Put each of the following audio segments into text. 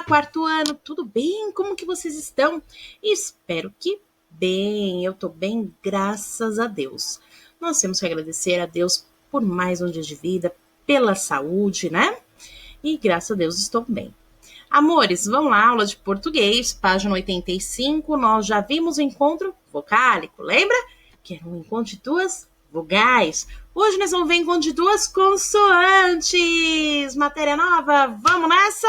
quarto ano, tudo bem? Como que vocês estão? Espero que bem, eu tô bem, graças a Deus. Nós temos que agradecer a Deus por mais um dia de vida, pela saúde, né? E graças a Deus estou bem. Amores, vamos lá, aula de português, página 85, nós já vimos o encontro vocálico, lembra? Que era um encontro de duas vogais. Hoje nós vamos ver encontro de duas consoantes. Matéria nova, vamos nessa?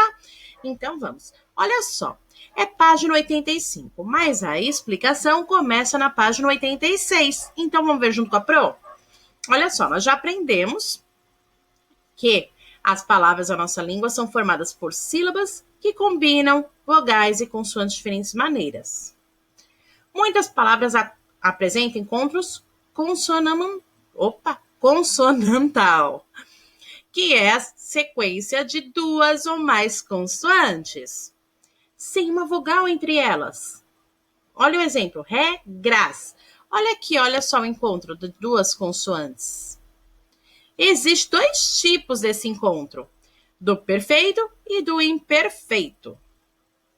Então vamos. Olha só, é página 85, mas a explicação começa na página 86. Então vamos ver junto com a Pro? Olha só, nós já aprendemos que as palavras da nossa língua são formadas por sílabas que combinam vogais e consoantes de diferentes maneiras. Muitas palavras apresentam encontros consonantal, que é a sequência de duas ou mais consoantes, sem uma vogal entre elas. Olha o exemplo, regras. Olha aqui, olha só o encontro de duas consoantes. Existem dois tipos desse encontro, do perfeito e do imperfeito. O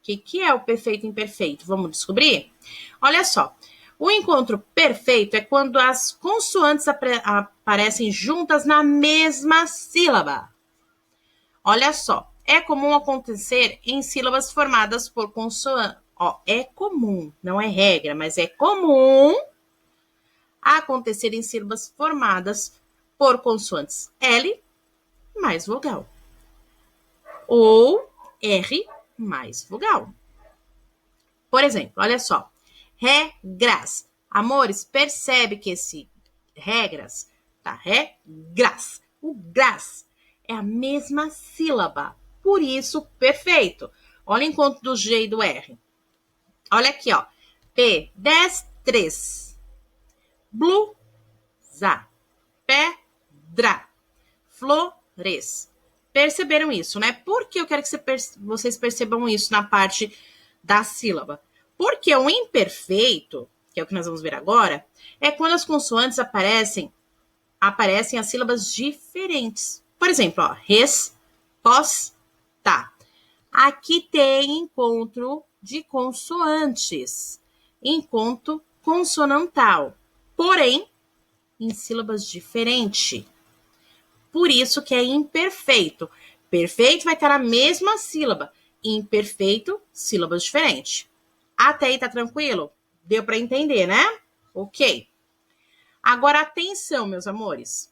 que é o perfeito e imperfeito? Vamos descobrir? Olha só, o encontro perfeito é quando as consoantes aparecem juntas na mesma sílaba. Olha só, é comum acontecer em sílabas formadas por consoantes. É comum, não é regra, mas é comum acontecer em sílabas formadas por consoantes L mais vogal ou R mais vogal. Por exemplo, olha só, regras. Amores, percebe que esse regras, tá? Regras. O gras é a mesma sílaba, por isso perfeito. Olha o encontro do G e do R. Olha aqui, ó. Pedestres. Blusa. Pedra. Flores. Perceberam isso, né? Por que eu quero que vocês percebam isso na parte da sílaba? Porque o imperfeito, que é o que nós vamos ver agora, é quando as consoantes aparecem as sílabas diferentes. Por exemplo, ó, resposta. Aqui tem encontro de consoantes, encontro consonantal, porém em sílabas diferentes. Por isso que é imperfeito. Perfeito vai estar na mesma sílaba. Imperfeito, sílabas diferentes. Até aí tá tranquilo? Deu para entender, né? Ok. Agora, atenção, meus amores.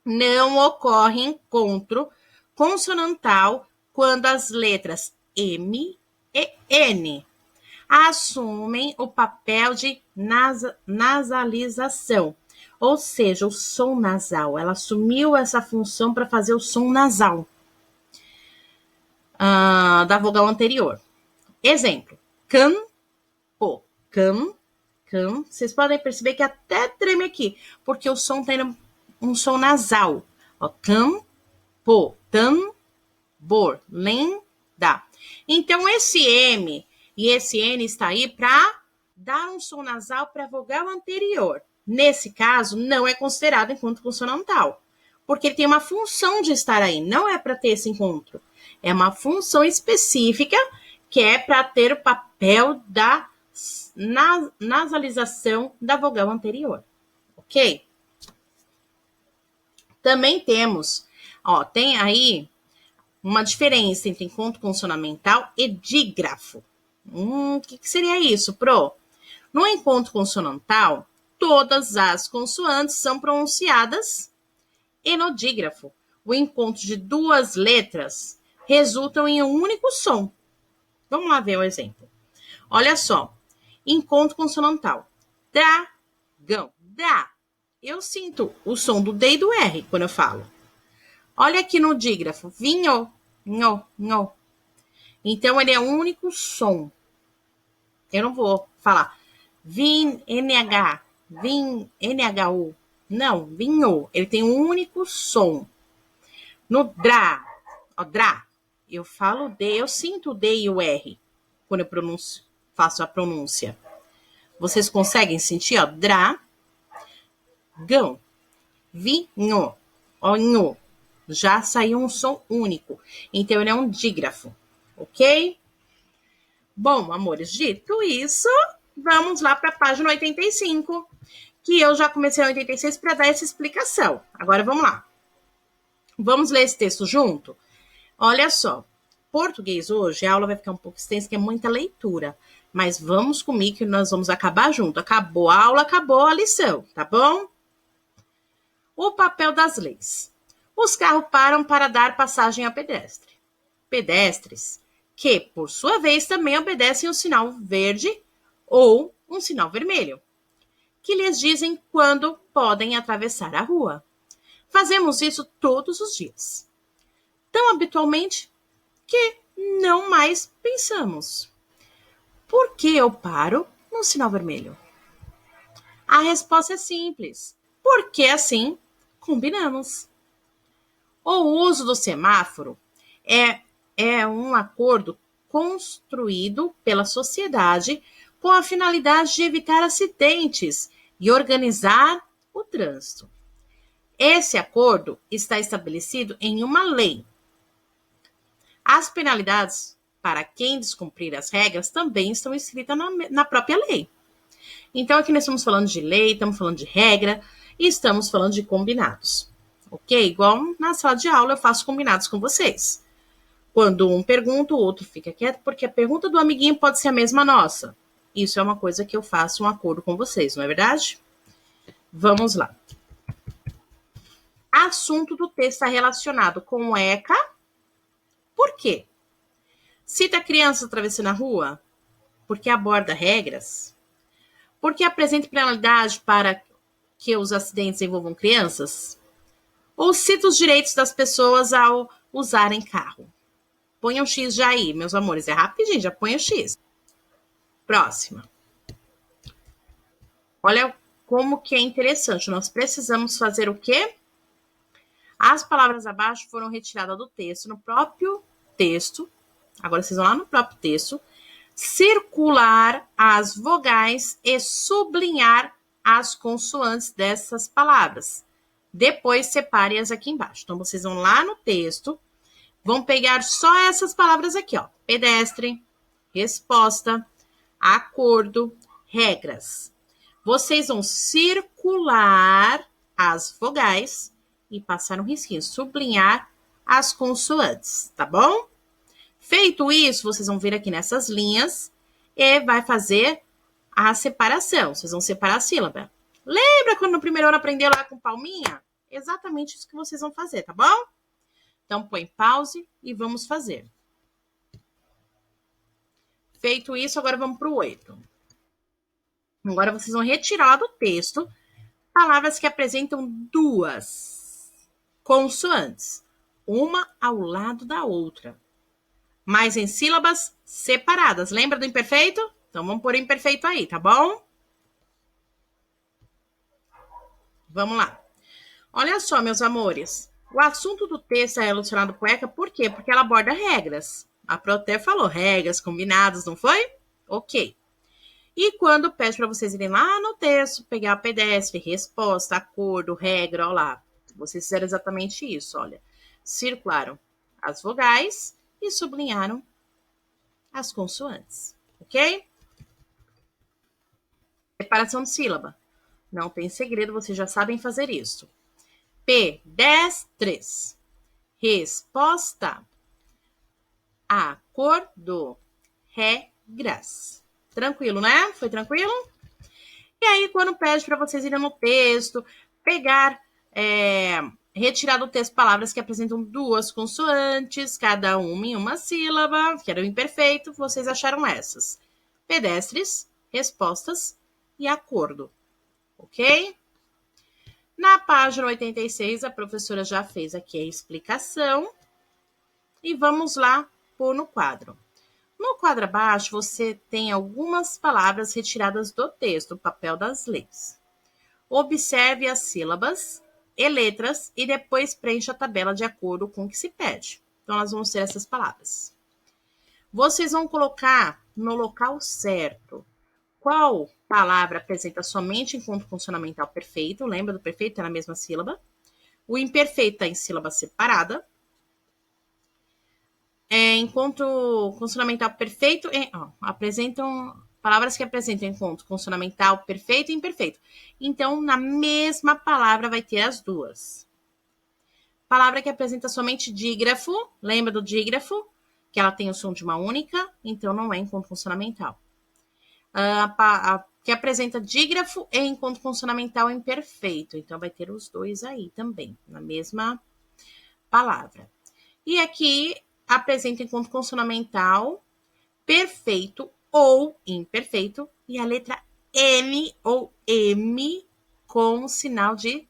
Não ocorre encontro consonantal quando as letras M e N assumem o papel de nasalização. Ou seja, o som nasal. Ela assumiu essa função para fazer o som nasal da vogal anterior. Exemplo, campo. Cam. Vocês podem perceber que até treme aqui, porque o som tem um som nasal. Ó, campo, tambor, lenda. Então, esse M e esse N está aí para dar um som nasal para a vogal anterior. Nesse caso, não é considerado encontro consonantal, porque ele tem uma função de estar aí, não é para ter esse encontro. É uma função específica que é para ter o papel da nasalização da vogal anterior, ok? Também temos, tem aí uma diferença entre encontro consonamental e dígrafo. O que seria isso, Pro? No encontro consonantal, todas as consoantes são pronunciadas e no dígrafo, o encontro de duas letras resultam em um único som. Vamos lá ver o exemplo. Olha só, encontro consonantal. Dragão, dá. Eu sinto o som do D e do R quando eu falo. Olha aqui no dígrafo, vinho, nho. Então, ele é um único som. Eu não vou falar vin, NH, vin, NHU. Não, vinho. Ele tem um único som. No drá, eu falo D, eu sinto o D e o R quando eu faço a pronúncia. Vocês conseguem sentir, ó, dragão, vinho, onho. Já saiu um som único. Então, ele é um dígrafo, ok? Bom, amores, dito isso, vamos lá para a página 85, que eu já comecei na 86 para dar essa explicação. Agora vamos lá. Vamos ler esse texto junto? Olha só, português hoje, a aula vai ficar um pouco extensa, que é muita leitura. Mas vamos comigo que nós vamos acabar junto. Acabou a aula, acabou a lição, tá bom? O papel das leis. Os carros param para dar passagem a pedestre. Pedestres que, por sua vez, também obedecem um sinal verde ou um sinal vermelho, que lhes dizem quando podem atravessar a rua. Fazemos isso todos os dias, tão habitualmente que não mais pensamos. Por que eu paro no sinal vermelho? A resposta é simples, porque assim combinamos. O uso do semáforo é um acordo construído pela sociedade com a finalidade de evitar acidentes e organizar o trânsito. Esse acordo está estabelecido em uma lei. As penalidades para quem descumprir as regras também estão escritas na própria lei. Então, aqui nós estamos falando de lei, estamos falando de regra e estamos falando de combinados. Ok? Igual na sala de aula eu faço combinados com vocês. Quando um pergunta, o outro fica quieto, porque a pergunta do amiguinho pode ser a mesma nossa. Isso é uma coisa que eu faço um acordo com vocês, não é verdade? Vamos lá. Assunto do texto está relacionado com o ECA. Por quê? Cita crianças atravessando a rua, porque aborda regras, porque apresenta penalidade para que os acidentes envolvam crianças, ou cita os direitos das pessoas ao usarem carro. Põe um X já aí, meus amores, é rapidinho, já põe o X. Próxima. Olha como que é interessante, nós precisamos fazer o quê? As palavras abaixo foram retiradas do texto, no próprio texto, agora vocês vão lá no próprio texto, circular as vogais e sublinhar as consoantes dessas palavras. Depois, separe-as aqui embaixo. Então, vocês vão lá no texto, vão pegar só essas palavras aqui, ó. Pedestre, resposta, acordo, regras. Vocês vão circular as vogais e passar um risquinho, sublinhar as consoantes, tá bom? Feito isso, vocês vão vir aqui nessas linhas e vai fazer a separação. Vocês vão separar a sílaba. Lembra quando no primeiro ano aprendeu lá com palminha? Exatamente isso que vocês vão fazer, tá bom? Então, põe pause e vamos fazer. Feito isso, agora vamos para o 8. Agora vocês vão retirar do texto palavras que apresentam duas consoantes, uma ao lado da outra, mas em sílabas separadas. Lembra do imperfeito? Então, vamos pôr o imperfeito aí, tá bom? Vamos lá. Olha só, meus amores. O assunto do texto é relacionado com ECA, por quê? Porque ela aborda regras. A Proté falou regras, combinados, não foi? Ok. E quando pede para vocês irem lá no texto, pegar pedestre, resposta, acordo, regra, olha lá. Vocês fizeram exatamente isso, olha. Circularam as vogais e sublinharam as consoantes, ok? Separação de sílaba. Não tem segredo, vocês já sabem fazer isso. Pedestres. Resposta. Acordo. Regras. Tranquilo, né? Foi tranquilo? E aí, quando pede para vocês irem no texto, pegar, retirar do texto palavras que apresentam duas consoantes, cada uma em uma sílaba, que era o imperfeito, vocês acharam essas. Pedestres, respostas e acordo. Ok? Na página 86, a professora já fez aqui a explicação. E vamos lá pôr no quadro. No quadro abaixo, você tem algumas palavras retiradas do texto, o papel das leis. Observe as sílabas e letras e depois preencha a tabela de acordo com o que se pede. Então, elas vão ser essas palavras. Vocês vão colocar no local certo qual palavra apresenta somente encontro funcionamental perfeito. Lembra do perfeito? Está na mesma sílaba. O imperfeito está em sílaba separada. Encontro consonamental perfeito, apresentam palavras que apresentam encontro consonamental perfeito e imperfeito. Então, na mesma palavra vai ter as duas. Palavra que apresenta somente dígrafo, lembra do dígrafo? Que ela tem o som de uma única, então não é encontro consonamental. Que apresenta dígrafo é encontro consonamental imperfeito, então vai ter os dois aí também, na mesma palavra. E aqui apresenta encontro consonamental perfeito ou imperfeito e a letra N ou M com sinal de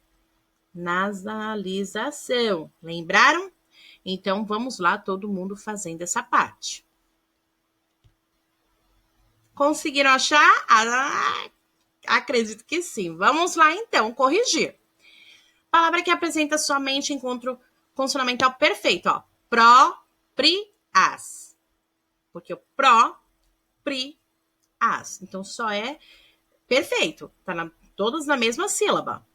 nasalização. Lembraram? Então vamos lá, todo mundo fazendo essa parte. Conseguiram achar? Acredito que sim. Vamos lá então, corrigir. Palavra que apresenta somente encontro consonamental perfeito, ó. Pró, pri, as. Porque o pró, pri, as. Então só é perfeito. Tá todos na mesma sílaba.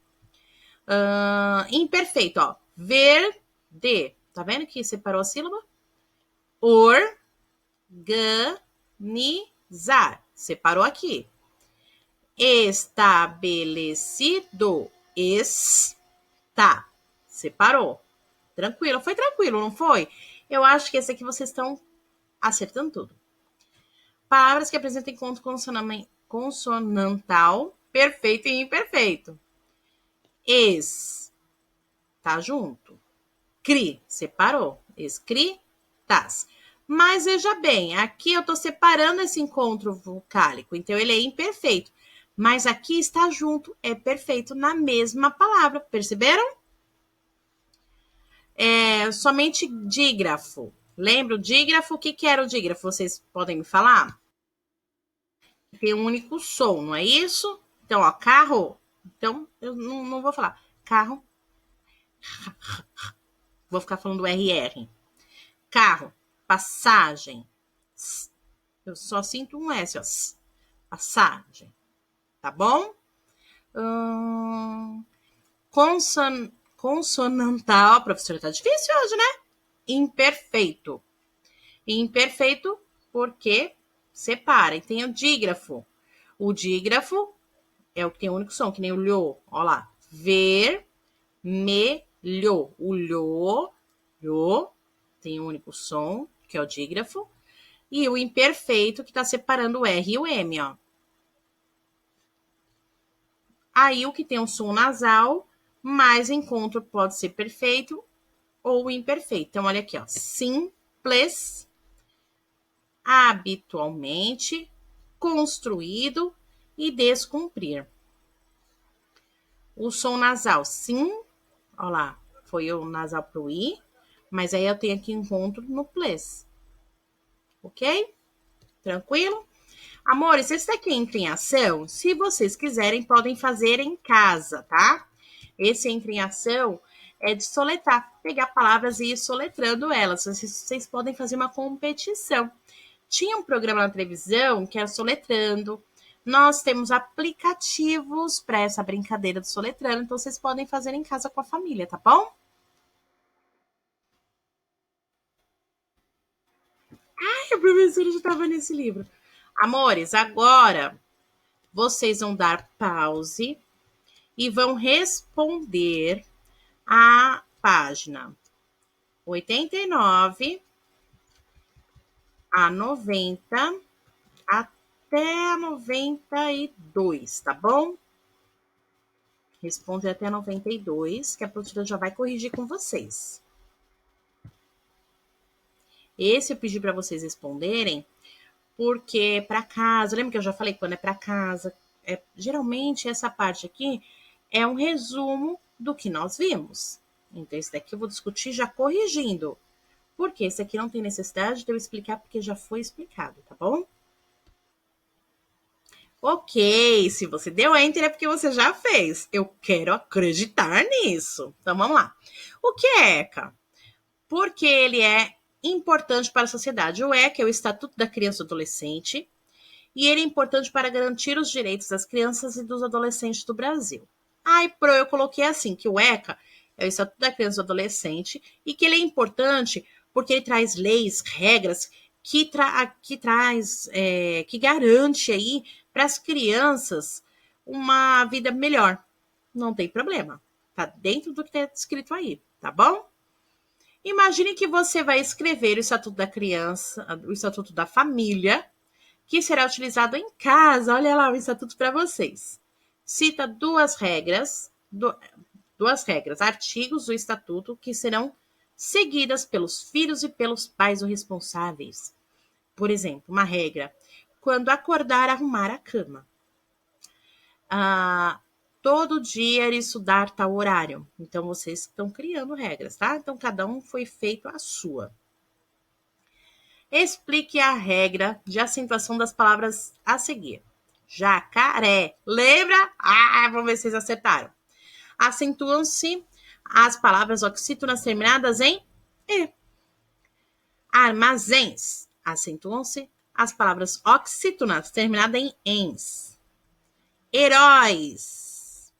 Imperfeito, ó. Verde. Tá vendo que separou a sílaba? Organizar. Separou aqui. Estabelecido. Está. Separou. Tranquilo. Foi tranquilo, não foi? Eu acho que esse aqui vocês estão acertando tudo. Palavras que apresentam encontro consonantal perfeito e imperfeito. Tá junto. Cri, separou. Escritas. Mas veja bem, aqui eu tô separando esse encontro vocálico, então ele é imperfeito. Mas aqui está junto, é perfeito na mesma palavra, perceberam? Somente dígrafo. Lembra o dígrafo? O que era o dígrafo? Vocês podem me falar? Tem um único som, não é isso? Então, ó, carro. Então, eu não vou falar. Carro. Vou ficar falando RR. Carro. Passagem. Eu só sinto um S, ó. Passagem. Tá bom? Consonantal. A professora tá difícil hoje, né? Imperfeito. Imperfeito porque separa. E tem o dígrafo. O dígrafo é o que tem o único som, que nem o lho. Ó lá. Vermelho. O lho tem o único som, que é o dígrafo. E o imperfeito, que tá separando o R e o M, ó. Aí o que tem um som nasal, mais encontro pode ser perfeito ou imperfeito. Então, olha aqui, ó. Simples, habitualmente, construído e descumprir. O som nasal, sim, ó lá, foi o nasal pro I, mas aí eu tenho aqui encontro no ples. Ok? Tranquilo? Amores, esse daqui entra em ação. Se vocês quiserem, podem fazer em casa, tá? Esse entra em ação é de soletrar, pegar palavras e ir soletrando elas. Vocês podem fazer uma competição. Tinha um programa na televisão que era soletrando. Nós temos aplicativos para essa brincadeira do soletrando, então vocês podem fazer em casa com a família, tá bom? Ai, a professora já estava nesse livro. Amores, agora vocês vão dar pause e vão responder a página 89 a 90 até a 92, tá bom? Responde até 92, que a professora já vai corrigir com vocês. Esse eu pedi para vocês responderem, porque para casa, lembra que eu já falei quando é para casa? Geralmente essa parte aqui é um resumo do que nós vimos. Então, esse daqui eu vou discutir já corrigindo. Porque esse aqui não tem necessidade de eu explicar, porque já foi explicado, tá bom? Ok, se você deu enter é porque você já fez. Eu quero acreditar nisso. Então, vamos lá. O que é ECA? Porque ele é importante para a sociedade. O ECA é o Estatuto da Criança e do Adolescente, e ele é importante para garantir os direitos das crianças e dos adolescentes do Brasil. Aí, eu coloquei assim, que o ECA é o Estatuto da Criança e do Adolescente, e que ele é importante porque ele traz leis, regras que garante aí para as crianças uma vida melhor. Não tem problema. Tá dentro do que está escrito aí, tá bom? Imagine que você vai escrever o Estatuto da Criança, o Estatuto da Família, que será utilizado em casa. Olha lá o Estatuto para vocês. Cita duas regras, artigos do Estatuto que serão seguidas pelos filhos e pelos pais ou responsáveis. Por exemplo, uma regra: quando acordar, arrumar a cama. Todo dia estudar tal horário. Então, vocês estão criando regras, tá? Então, cada um foi feito a sua. Explique a regra de acentuação das palavras a seguir. Jacaré. Lembra? Vamos ver se vocês acertaram. Acentuam-se as palavras oxítonas terminadas em E. Armazéns. Acentuam-se as palavras oxítonas terminadas em ENS. Heróis.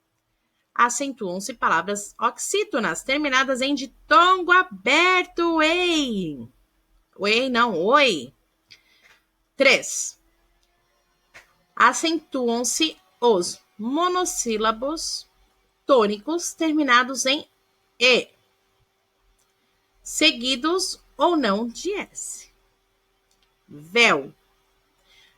Acentuam-se palavras oxítonas terminadas em ditongo aberto. Ei. Oi, não, oi. 3. Acentuam-se os monossílabos tônicos terminados em E, seguidos ou não de S. Véu.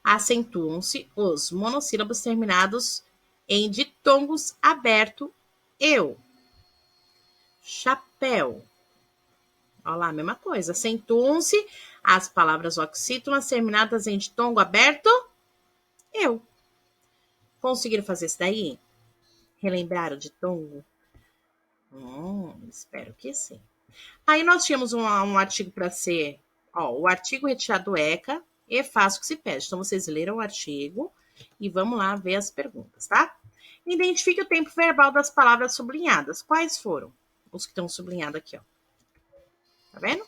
Acentuam-se os monossílabos terminados em ditongos aberto, eu. Chapéu. Olha lá, a mesma coisa. Acentuam-se as palavras oxítonas terminadas em ditongo aberto, eu. Conseguiram fazer isso daí? Relembrar o ditongo? Espero que sim. Aí nós tínhamos um artigo para ser, o artigo retirado do ECA e fácil que se pede. Então, vocês leram o artigo e vamos lá ver as perguntas, tá? Identifique o tempo verbal das palavras sublinhadas. Quais foram? Os que estão sublinhados aqui, ó. Tá vendo?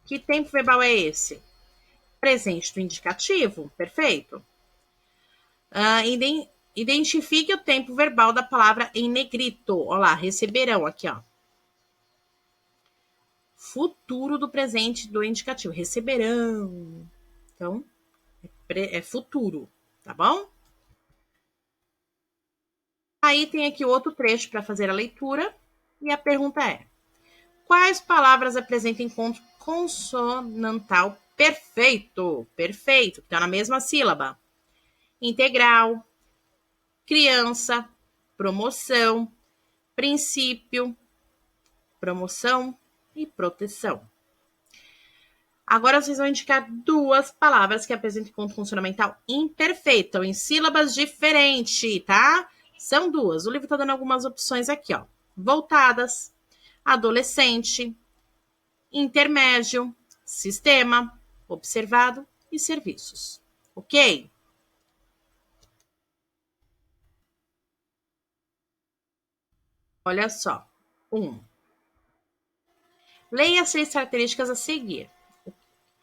Que tempo verbal é esse? Presente do indicativo, perfeito. Identifique o tempo verbal da palavra em negrito. Olha lá, receberão aqui, ó. Futuro do presente do indicativo. Receberão. Então, é futuro, tá bom? Aí tem aqui outro trecho para fazer a leitura. E a pergunta é: quais palavras apresentam encontro consonantal perfeito? Perfeito, que está na mesma sílaba. Integral, criança, promoção, princípio, promoção e proteção. Agora vocês vão indicar duas palavras que apresentam encontro consonantal imperfeito, em sílabas diferentes, tá? São duas. O livro está dando algumas opções aqui, ó. Voltadas, adolescente, intermédio, sistema, observado e serviços. Ok? Olha só. 1. Leia as 6 características a seguir.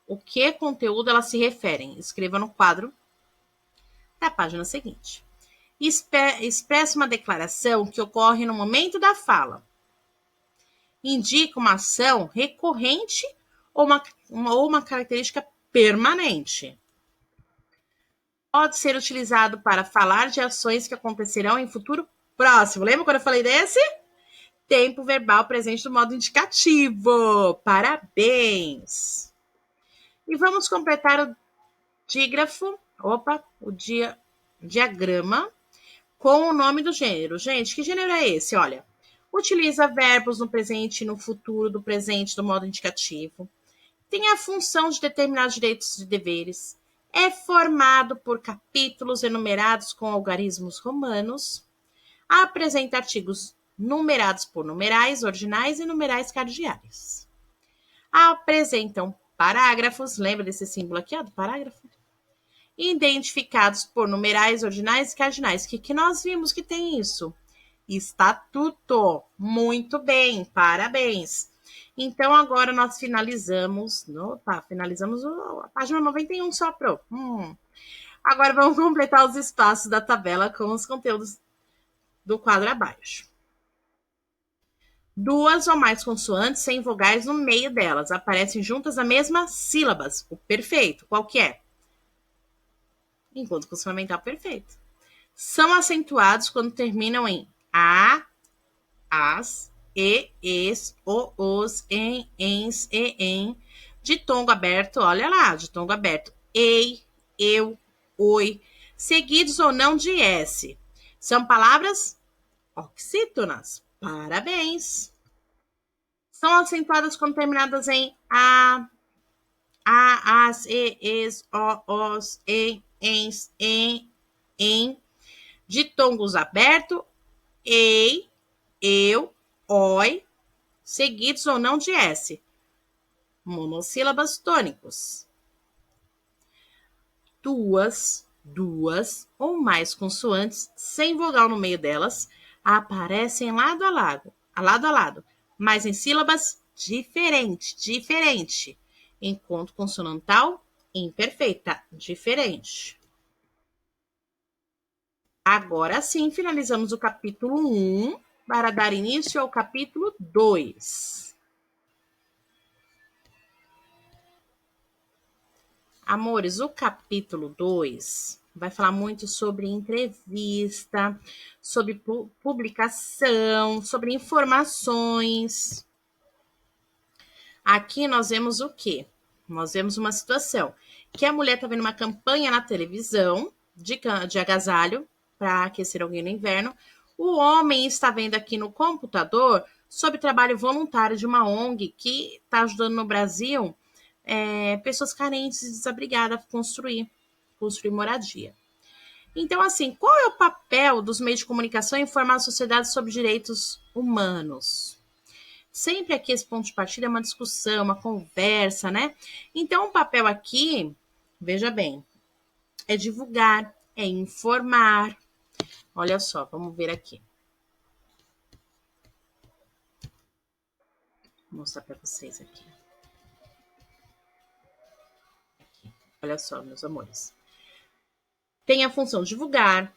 O que conteúdo elas se referem? Escreva no quadro da página seguinte. Expresse uma declaração que ocorre no momento da fala. Indica uma ação recorrente ou uma característica permanente. Pode ser utilizado para falar de ações que acontecerão em futuro próximo. Lembra quando eu falei desse? Tempo verbal presente do modo indicativo. Parabéns! E vamos completar o dígrafo, diagrama, com o nome do gênero. Gente, que gênero é esse? Olha, utiliza verbos no presente e no futuro do presente do modo indicativo. Tem a função de determinar direitos e deveres. É formado por capítulos enumerados com algarismos romanos. Apresenta artigos numerados por numerais ordinais e numerais cardeais. Apresentam parágrafos, lembra desse símbolo aqui, ó, do parágrafo? Identificados por numerais ordinais e cardinais. Que nós vimos que tem isso? Estatuto. Muito bem, parabéns. Então, agora nós finalizamos. Finalizamos a página 91 só, Pro. Agora vamos completar os espaços da tabela com os conteúdos do quadro abaixo. Duas ou mais consoantes sem vogais no meio delas. Aparecem juntas na mesma sílaba. O perfeito. Qual que é? Encontro consonantal perfeito. São acentuados quando terminam em a, as, e, es, o, os, em, ens, e, em. De tom aberto, olha lá, de tom aberto. Ei, eu, oi. Seguidos ou não de S. São palavras oxítonas. Parabéns. São acentuadas quando terminadas em a, as, e, es, o, os, em, ens, em. De tongos aberto, ei, eu, oi, seguidos ou não de S. Monossílabas tônicos. Duas ou mais consoantes sem vogal no meio delas aparecem lado a lado, mas em sílabas diferente. Encontro consonantal imperfeita, diferente. Agora sim, finalizamos o capítulo 1 para dar início ao capítulo 2. Amores, o capítulo 2 vai falar muito sobre entrevista, sobre publicação, sobre informações. Aqui nós vemos o quê? Nós vemos uma situação que a mulher está vendo uma campanha na televisão de agasalho para aquecer alguém no inverno. O homem está vendo aqui no computador sobre trabalho voluntário de uma ONG que está ajudando no Brasil pessoas carentes e desabrigadas a construir moradia. Então, assim, qual é o papel dos meios de comunicação em informar a sociedade sobre direitos humanos? Sempre aqui esse ponto de partida é uma discussão, uma conversa, né? Então, o papel aqui, veja bem, é divulgar, é informar. Olha só, vamos ver aqui. Vou mostrar para vocês aqui. Olha só, meus amores. Tem a função de divulgar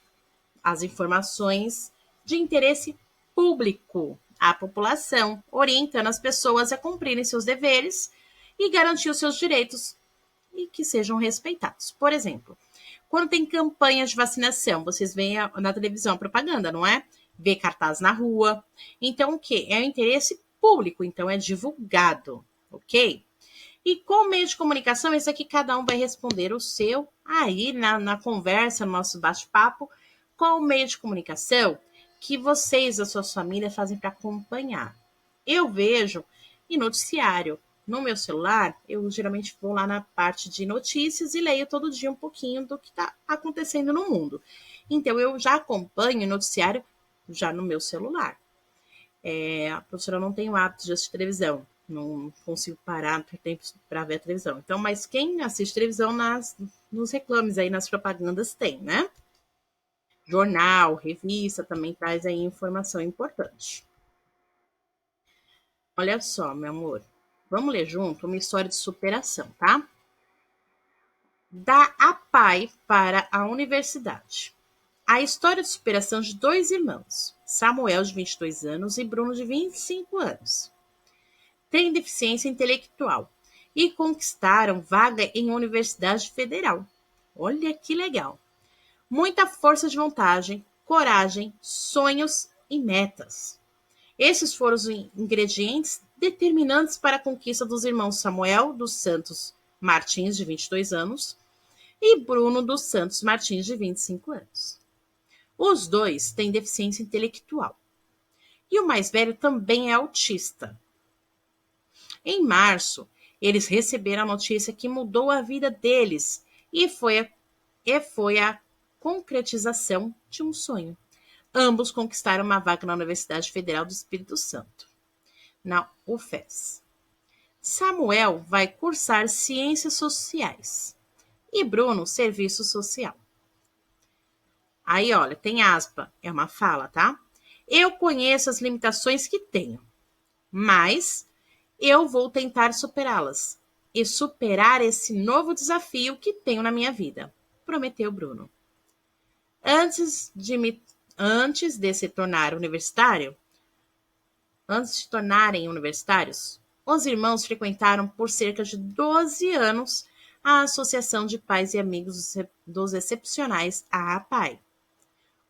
as informações de interesse público à população, orientando as pessoas a cumprirem seus deveres e garantir os seus direitos e que sejam respeitados. Por exemplo, quando tem campanhas de vacinação, vocês veem na televisão a propaganda, não é? Vê cartaz na rua. Então, o quê? É o interesse público, então é divulgado, ok? E com o meio de comunicação, esse aqui cada um vai responder o seu aí na conversa, no nosso bate-papo, qual o meio de comunicação que vocês, a sua família, fazem para acompanhar. Eu vejo em noticiário. No meu celular, eu geralmente vou lá na parte de notícias e leio todo dia um pouquinho do que está acontecendo no mundo. Então, eu já acompanho o noticiário já no meu celular. A professora não tem o hábito de assistir televisão. Não consigo parar por tempo para ver a televisão. Então, mas quem assiste televisão nos reclames aí, nas propagandas tem, né? Jornal, revista também traz aí informação importante. Olha só, meu amor. Vamos ler junto uma história de superação, tá? Da APAE para a universidade. A história de superação de dois irmãos, Samuel, de 22 anos, e Bruno, de 25 anos. Têm deficiência intelectual e conquistaram vaga em universidade federal. Olha que legal! Muita força de vontade, coragem, sonhos e metas. Esses foram os ingredientes determinantes para a conquista dos irmãos Samuel dos Santos Martins, de 22 anos, e Bruno dos Santos Martins, de 25 anos. Os dois têm deficiência intelectual. E o mais velho também é autista. Em março, eles receberam a notícia que mudou a vida deles e foi a concretização de um sonho. Ambos conquistaram uma vaga na Universidade Federal do Espírito Santo, na UFES. Samuel vai cursar Ciências Sociais e Bruno, Serviço Social. Aí, olha, tem aspa, é uma fala, tá? Eu conheço as limitações que tenho, mas eu vou tentar superá-las e superar esse novo desafio que tenho na minha vida, prometeu Bruno. Antes de se tornar universitário, Antes de se tornarem universitários, os irmãos frequentaram por cerca de 12 anos a Associação de Pais e Amigos dos Excepcionais, a APAE.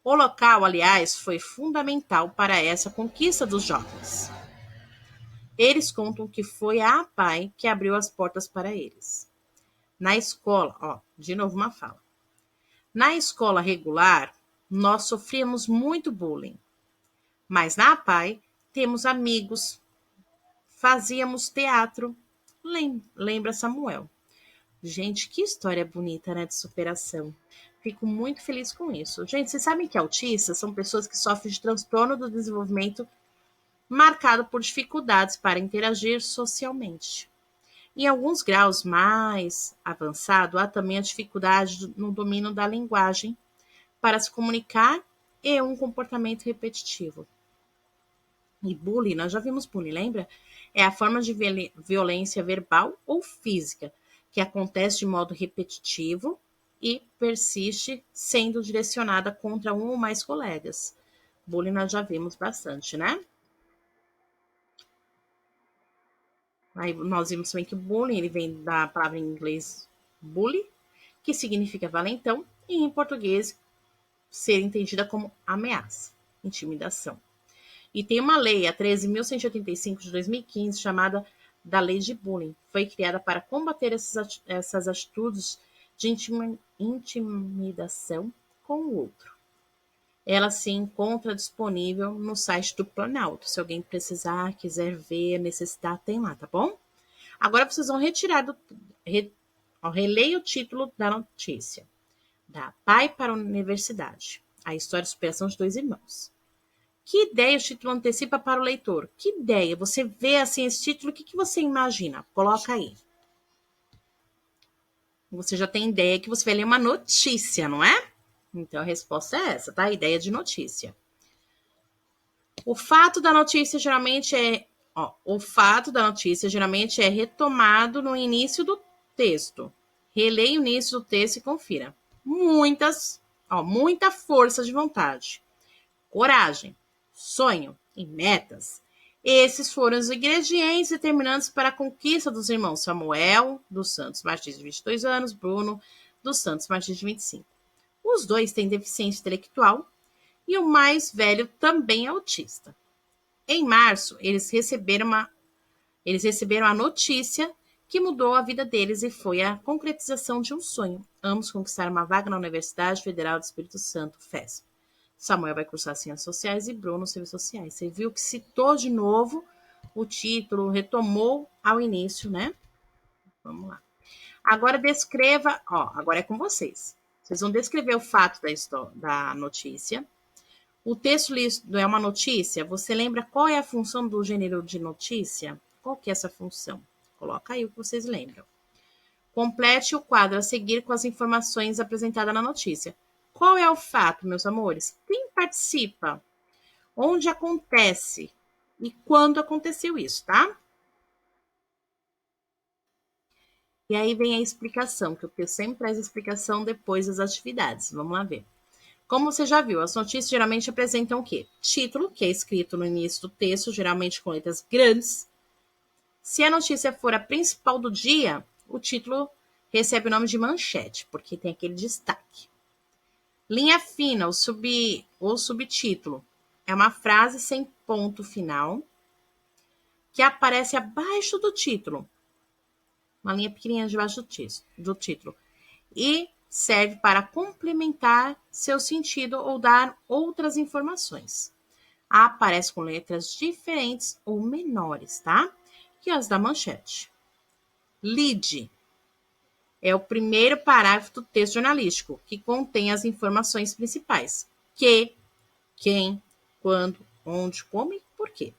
O local, aliás, foi fundamental para essa conquista dos jovens. Eles contam que foi a APAE que abriu as portas para eles. Na escola, ó, de novo uma fala. Na escola regular, nós sofríamos muito bullying, mas na APAE temos amigos, fazíamos teatro. Lembra Samuel? Gente, que história bonita, né, de superação. Fico muito feliz com isso. Gente, vocês sabem que autistas são pessoas que sofrem de transtorno do desenvolvimento marcado por dificuldades para interagir socialmente. Em alguns graus mais avançados, há também a dificuldade no domínio da linguagem para se comunicar e um comportamento repetitivo. E bullying, nós já vimos bullying, lembra? É a forma de violência verbal ou física que acontece de modo repetitivo e persiste sendo direcionada contra um ou mais colegas. Bullying nós já vimos bastante, né? Aí nós vimos também que o bullying ele vem da palavra em inglês bully, que significa valentão, e em português ser entendida como ameaça, intimidação. E tem uma lei, a 13.185 de 2015, chamada da Lei de Bullying. Foi criada para combater essas atitudes de intimidação com o outro. Ela se encontra disponível no site do Planalto. Se alguém precisar, quiser ver, necessitar, tem lá, tá bom? Agora vocês vão releia o título da notícia. Da pai para a universidade. A história de superação de dois irmãos. Que ideia o título antecipa para o leitor? Que ideia? Você vê assim esse título, o que você imagina? Coloca aí. Você já tem ideia que você vai ler uma notícia, não é? Então a resposta é essa, tá? A ideia de notícia. O fato da notícia geralmente é retomado no início do texto. Releia o início do texto e confira. Muita força de vontade, coragem, sonho e metas. Esses foram os ingredientes determinantes para a conquista dos irmãos Samuel dos Santos Martins, de 22 anos, Bruno dos Santos Martins, de 25. Os dois têm deficiência intelectual e o mais velho também é autista. Em março, eles receberam a notícia que mudou a vida deles e foi a concretização de um sonho. Ambos conquistaram uma vaga na Universidade Federal do Espírito Santo, FESP. Samuel vai cursar Ciências Sociais e Bruno Serviços Sociais. Você viu que citou de novo o título, retomou ao início, né? Vamos lá. Agora descreva, agora é com vocês. Vocês vão descrever o fato da notícia. O texto lido é uma notícia. Você lembra qual é a função do gênero de notícia? Qual que é essa função? Coloca aí o que vocês lembram. Complete o quadro a seguir com as informações apresentadas na notícia. Qual é o fato, meus amores? Quem participa? Onde acontece? E quando aconteceu isso, tá? E aí vem a explicação, que o texto sempre traz a explicação depois das atividades. Vamos lá ver. Como você já viu, as notícias geralmente apresentam o quê? Título, que é escrito no início do texto, geralmente com letras grandes. Se a notícia for a principal do dia, o título recebe o nome de manchete, porque tem aquele destaque. Linha fina, o subtítulo, é uma frase sem ponto final que aparece abaixo do título. Uma linha pequenininha debaixo do título. E serve para complementar seu sentido ou dar outras informações. Aparece com letras diferentes ou menores, tá? Que as da manchete. Lead é o primeiro parágrafo do texto jornalístico, que contém as informações principais. Que, quem, quando, onde, como e por quê.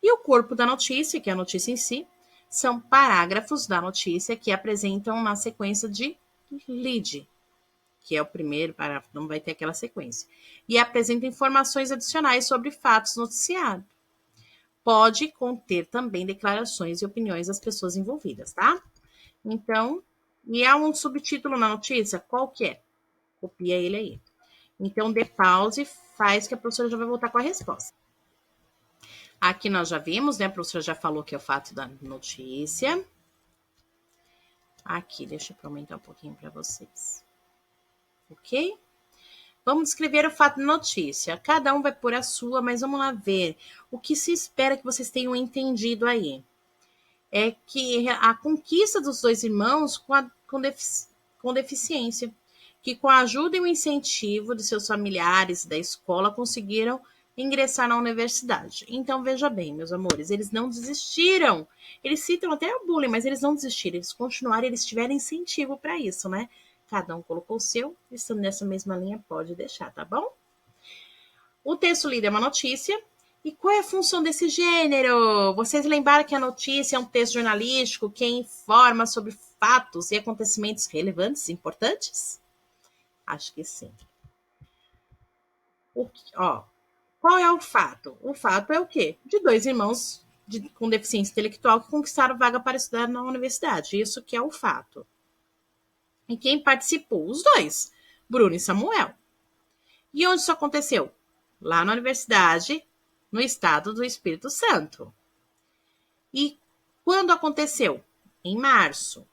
E o corpo da notícia, que é a notícia em si, são parágrafos da notícia que apresentam na sequência de lead, que é o primeiro parágrafo, não vai ter aquela sequência. E apresenta informações adicionais sobre fatos noticiados. Pode conter também declarações e opiniões das pessoas envolvidas, tá? Então, e há um subtítulo na notícia, qual que é? Copia ele aí. Então, dê pause e faz que a professora já vai voltar com a resposta. Aqui nós já vimos, né? A professora já falou que é o fato da notícia. Aqui, deixa eu aumentar um pouquinho para vocês. Ok? Vamos descrever o fato de notícia. Cada um vai pôr a sua, mas vamos lá ver o que se espera que vocês tenham entendido aí. É que a conquista dos dois irmãos com deficiência, que com a ajuda e o incentivo de seus familiares e da escola conseguiram ingressar na universidade. Então, veja bem, meus amores, eles não desistiram. Eles citam até o bullying, mas eles não desistiram, eles continuaram, eles tiveram incentivo para isso, né? Cada um colocou o seu, estando nessa mesma linha, pode deixar, tá bom? O texto lido é uma notícia. E qual é a função desse gênero? Vocês lembraram que a notícia é um texto jornalístico que informa sobre fatos e acontecimentos relevantes, importantes? Acho que sim. Qual é o fato? O fato é o quê? De dois irmãos com deficiência intelectual que conquistaram vaga para estudar na universidade. Isso que é o fato. E quem participou? Os dois, Bruno e Samuel. E onde isso aconteceu? Lá na universidade, no estado do Espírito Santo. E quando aconteceu? Em março.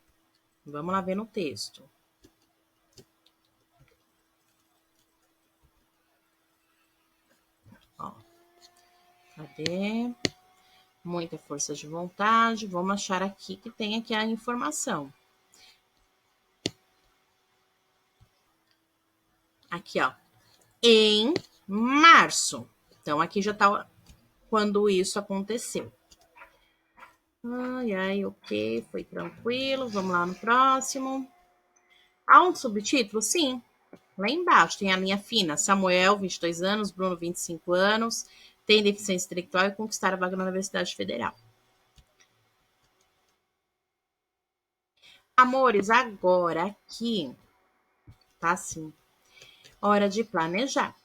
Vamos lá ver no texto. Ó, cadê? Muita força de vontade. Vamos achar aqui que tem aqui a informação. Aqui, ó. Em março. Então, aqui já tá quando isso aconteceu. Ai, ok. Foi tranquilo. Vamos lá no próximo. Há um subtítulo? Sim. Lá embaixo tem a linha fina. Samuel, 22 anos. Bruno, 25 anos. Tem deficiência intelectual e conquistaram a vaga na Universidade Federal. Amores, agora aqui tá assim. Hora de planejar.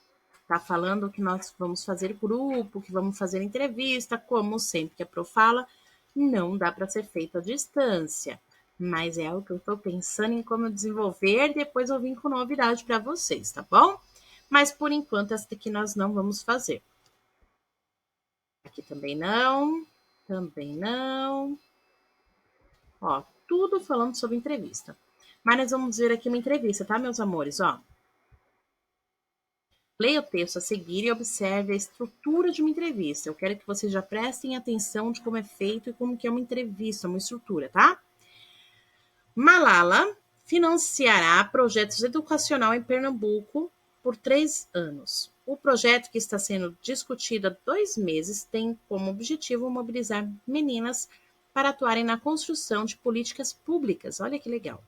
Tá falando que nós vamos fazer grupo, que vamos fazer entrevista, como sempre que a Pro fala, não dá para ser feito à distância. Mas é algo que eu estou pensando em como desenvolver, depois eu vim com novidade para vocês, tá bom? Mas por enquanto essa daqui nós não vamos fazer. Aqui também não, também não. Ó, tudo falando sobre entrevista. Mas nós vamos ver aqui uma entrevista, tá, meus amores? Ó, leia o texto a seguir e observe a estrutura de uma entrevista. Eu quero que vocês já prestem atenção de como é feito e como que é uma entrevista, uma estrutura, tá? Malala financiará projetos educacionais em Pernambuco por 3 anos. O projeto, que está sendo discutido há 2 meses, tem como objetivo mobilizar meninas para atuarem na construção de políticas públicas. Olha que legal.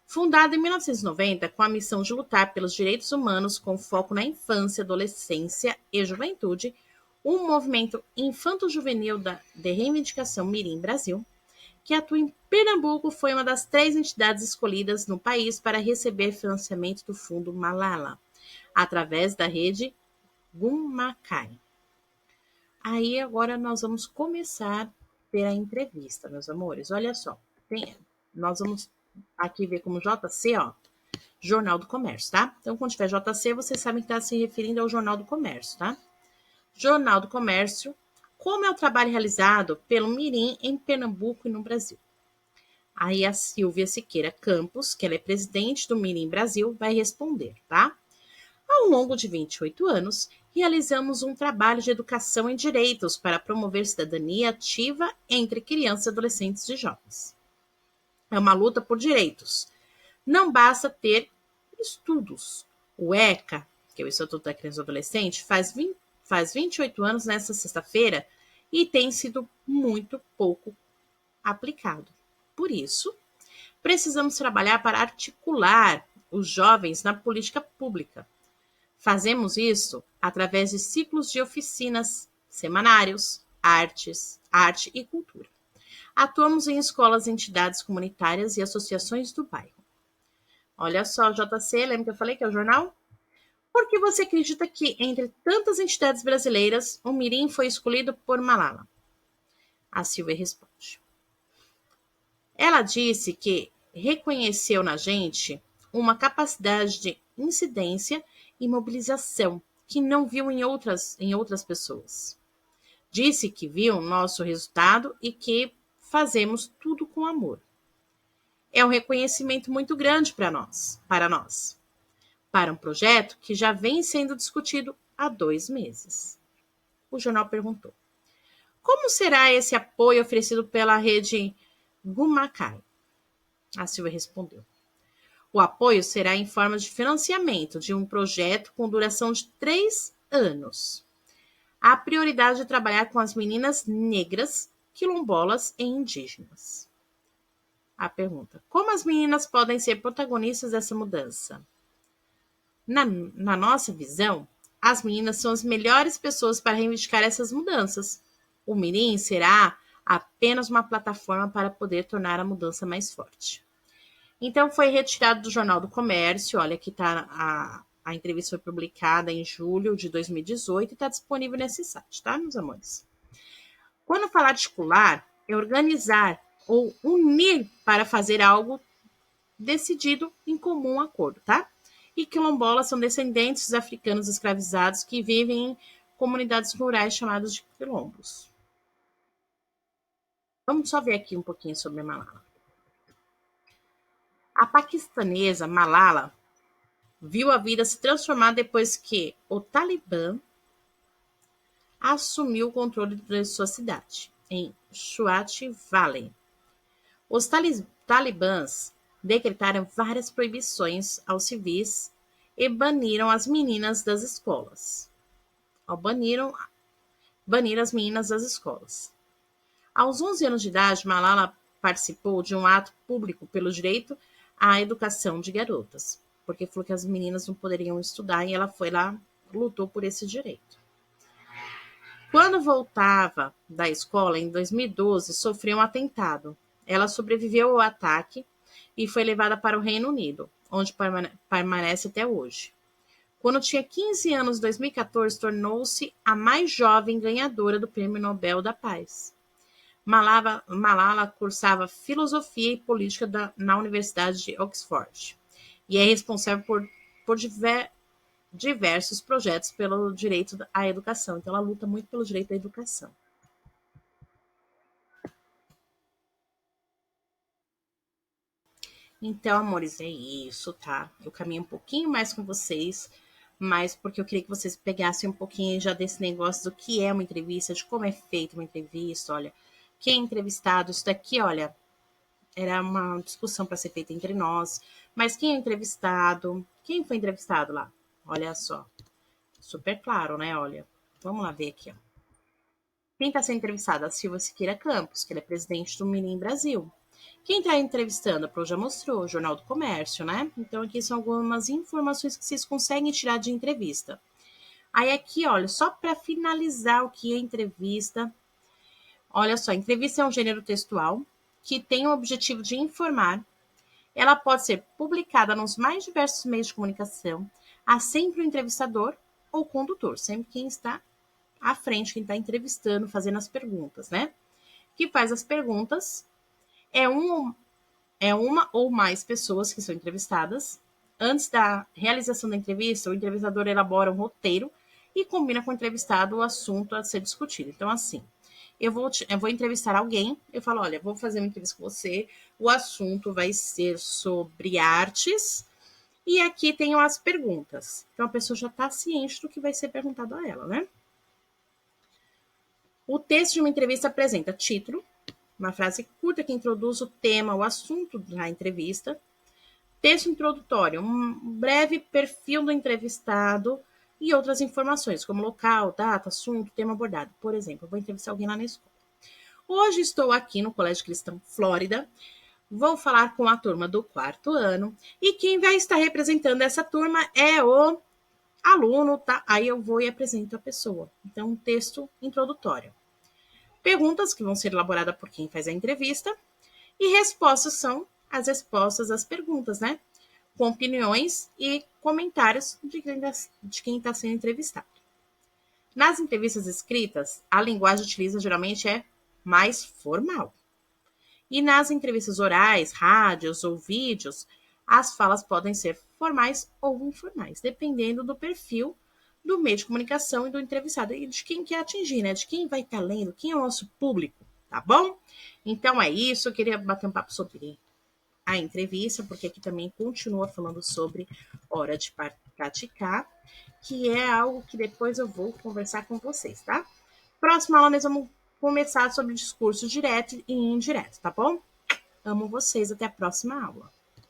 Fundada em 1990 com a missão de lutar pelos direitos humanos com foco na infância, adolescência e juventude, o movimento infanto-juvenil de reivindicação Mirim Brasil, que atua em Pernambuco, foi uma das 3 entidades escolhidas no país para receber financiamento do Fundo Malala, através da rede Gumacai. Aí agora nós vamos começar a ter a entrevista, meus amores. Olha só, nós vamos aqui ver como JC, ó, Jornal do Comércio, tá? Então, quando tiver JC, vocês sabem que está se referindo ao Jornal do Comércio, tá? Jornal do Comércio, como é o trabalho realizado pelo Mirim em Pernambuco e no Brasil. Aí a Silvia Siqueira Campos, que ela é presidente do Mirim Brasil, vai responder, tá? Ao longo de 28 anos, realizamos um trabalho de educação em direitos para promover cidadania ativa entre crianças, adolescentes e jovens. É uma luta por direitos. Não basta ter estudos. O ECA, que é o Estatuto da Criança e do Adolescente, faz 28 anos nessa sexta-feira e tem sido muito pouco aplicado. Por isso, precisamos trabalhar para articular os jovens na política pública. Fazemos isso através de ciclos de oficinas, semanários, arte e cultura. Atuamos em escolas, entidades comunitárias e associações do bairro. Olha só, JC, lembra que eu falei que é o jornal? Por que você acredita que, entre tantas entidades brasileiras, o Mirim foi escolhido por Malala? A Silvia responde. Ela disse que reconheceu na gente uma capacidade de incidência e mobilização que não viu em outras pessoas. Disse que viu nosso resultado e que fazemos tudo com amor. É um reconhecimento muito grande para um projeto que já vem sendo discutido há 2 meses. O jornal perguntou: como será esse apoio oferecido pela rede Gumacai? A Silvia respondeu: o apoio será em forma de financiamento de um projeto com duração de 3 anos. A prioridade é trabalhar com as meninas negras, quilombolas e indígenas. A pergunta: como as meninas podem ser protagonistas dessa mudança? Na nossa visão, as meninas são as melhores pessoas para reivindicar essas mudanças. O Mirim será apenas uma plataforma para poder tornar a mudança mais forte. Então, foi retirado do Jornal do Comércio. Olha, aqui está a entrevista foi publicada em julho de 2018 e está disponível nesse site, tá, meus amores? Quando falar articular, é organizar ou unir para fazer algo decidido em comum acordo, tá? E quilombolas são descendentes dos africanos escravizados que vivem em comunidades rurais chamadas de quilombos. Vamos só ver aqui um pouquinho sobre Malala. A paquistanesa Malala viu a vida se transformar depois que o Talibã assumiu o controle de sua cidade, em Swat Valley. Os talibãs decretaram várias proibições aos civis e baniram as meninas das escolas. Baniram as meninas das escolas. Aos 11 anos de idade, Malala participou de um ato público pelo direito à educação de garotas, porque falou que as meninas não poderiam estudar e ela foi lá, lutou por esse direito. Quando voltava da escola, em 2012, sofreu um atentado. Ela sobreviveu ao ataque e foi levada para o Reino Unido, onde permanece até hoje. Quando tinha 15 anos, em 2014, tornou-se a mais jovem ganhadora do Prêmio Nobel da Paz. Malala cursava Filosofia e Política na Universidade de Oxford e é responsável por diversos projetos pelo direito à educação. Então, ela luta muito pelo direito à educação. Então, amores, é isso, tá? Eu caminhei um pouquinho mais com vocês, mas porque eu queria que vocês pegassem um pouquinho já desse negócio do que é uma entrevista, de como é feita uma entrevista. Olha, quem é entrevistado, isso daqui, olha, era uma discussão para ser feita entre nós, mas quem é entrevistado, quem foi entrevistado lá? Olha só, super claro, né? Olha, vamos lá ver aqui, ó. Quem está sendo entrevistado? A Silvia Siqueira Campos, que ele é presidente do Mirim Brasil. Quem está entrevistando? A Pro já mostrou, o Jornal do Comércio, né? Então, aqui são algumas informações que vocês conseguem tirar de entrevista. Aí, aqui, olha, só para finalizar o que é entrevista. Olha só, entrevista é um gênero textual que tem o objetivo de informar. Ela pode ser publicada nos mais diversos meios de comunicação. Há sempre o entrevistador ou condutor, sempre quem está à frente, quem está entrevistando, fazendo as perguntas, né? Que faz as perguntas é uma ou mais pessoas que são entrevistadas. Antes da realização da entrevista, o entrevistador elabora um roteiro e combina com o entrevistado o assunto a ser discutido. Então, assim, eu vou entrevistar alguém, eu falo, olha, vou fazer uma entrevista com você, o assunto vai ser sobre artes, e aqui tem as perguntas. Então, a pessoa já está ciente do que vai ser perguntado a ela, né? O texto de uma entrevista apresenta título, uma frase curta que introduz o tema, o assunto da entrevista. Texto introdutório, um breve perfil do entrevistado e outras informações, como local, data, assunto, tema abordado. Por exemplo, eu vou entrevistar alguém lá na escola. Hoje estou aqui no Colégio Cristão Flórida. Vou falar com a turma do 4º ano. E quem vai estar representando essa turma é o aluno, tá? Aí eu vou e apresento a pessoa. Então, um texto introdutório. Perguntas que vão ser elaboradas por quem faz a entrevista. E respostas são as respostas às perguntas, né? Com opiniões e comentários de quem está sendo entrevistado. Nas entrevistas escritas, a linguagem utilizada geralmente é mais formal. E nas entrevistas orais, rádios ou vídeos, as falas podem ser formais ou informais, dependendo do perfil do meio de comunicação e do entrevistado, e de quem quer atingir, né? De quem vai estar lendo, quem é o nosso público, tá bom? Então é isso, eu queria bater um papo sobre a entrevista, porque aqui também continua falando sobre hora de praticar, que é algo que depois eu vou conversar com vocês, tá? Próxima aula nós vamos começar sobre discurso direto e indireto, tá bom? Amo vocês, até a próxima aula.